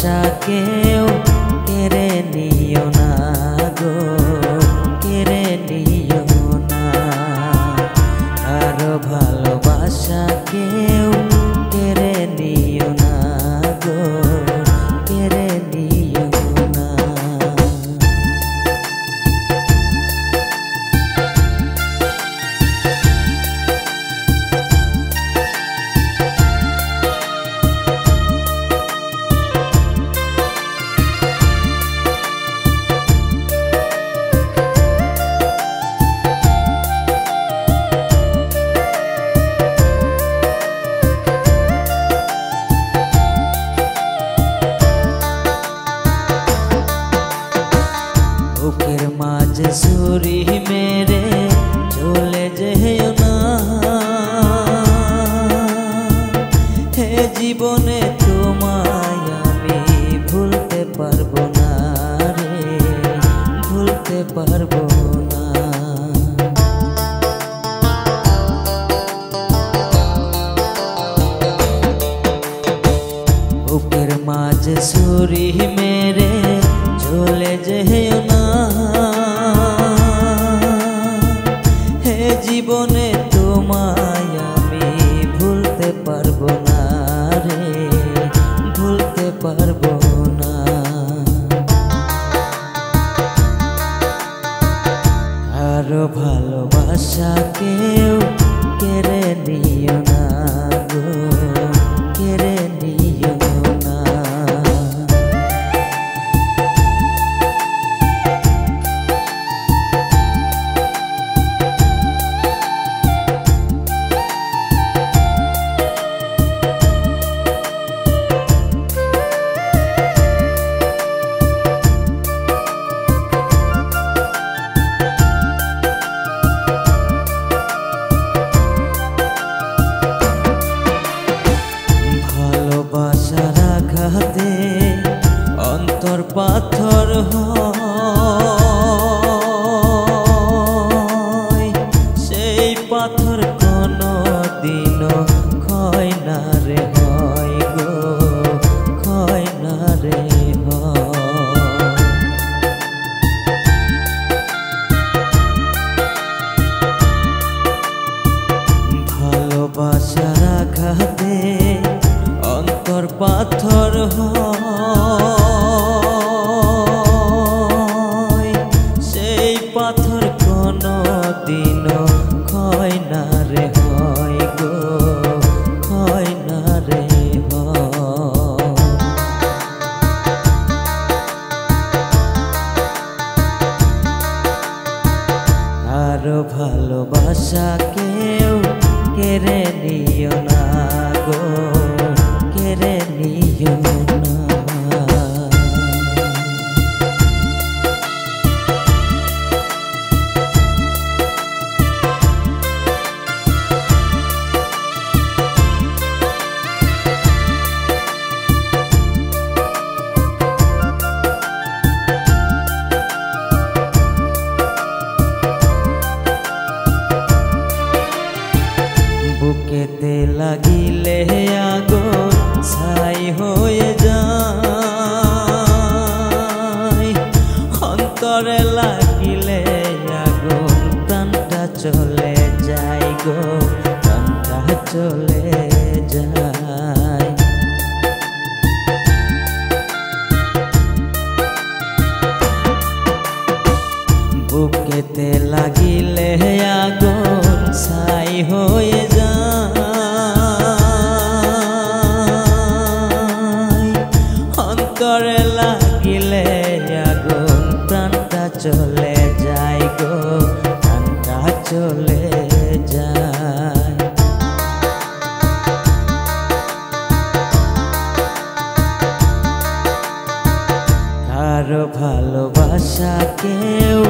ভালোবাসা কেউ কেড়ে নিও না গো, কেড়ে নিও না। কারো ভালোবাসা কেউ কেড়ে নিও না গো, কেড়ে নিও না। বুকের মাঝে ছুরি মেরে চলে যেও না, হে জীবনে তোমায় আমি ভুলতে পারবো না রে, ভুলতে পারবো না। বুকের মাঝে ছুরি মেরে চলে যেও না, হে জীবনে তোমায় আমি ভুলতে পারবো না রে, ভুলতে পারবো না। কারো ভালোবাসা কেউ কেড়ে নিও না গো, কেড়ে নিও না। ভালোবাসার আঘাতে অন্তর পাথর হয়, সেই পাথর কোনো দিনও ক্ষয় না রে হয় গো, ক্ষয় না রে হয়। ভালোবাসার আঘাতে অন্তর পাথর হয়, সেই পাথর কোনো দিনও ক্ষয় না রে হয় গো, ক্ষয় না রে হয়। আরো ভালোবাসা কেউ কেড়ে নিও না গো, কেড়ে নিও না। বুকেতে লাগিলে আগুন ছাই হয়ে যায়, অন্তরে লাগিলে আগুন প্রাণটা চলে যায় গো, প্রাণটা চলে যায়। বুকেতে লাগিলে আগুন ছাই হয়ে যায়, অন্তরে লাগিলে আগুন প্রাণটা চলে যায় গো, প্রাণটা চলে যায়। কারো ভালোবাসা কেউ